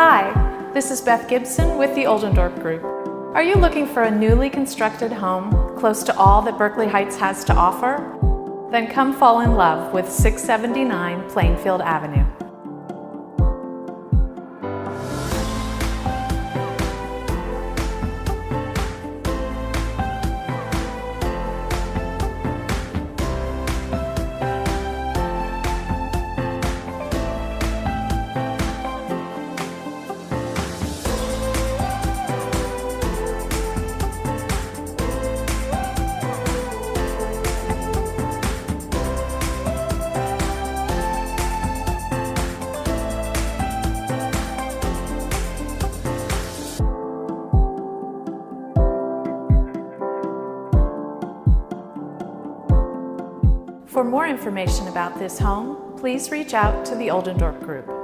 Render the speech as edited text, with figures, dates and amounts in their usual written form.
Hi, this is Beth Gibson with the Oldendorf Group. Are you looking for a newly constructed home close to all that Berkeley Heights has to offer? Then come fall in love with 679 Plainfield Avenue. For more information about this home, please reach out to the Oldendorf Group.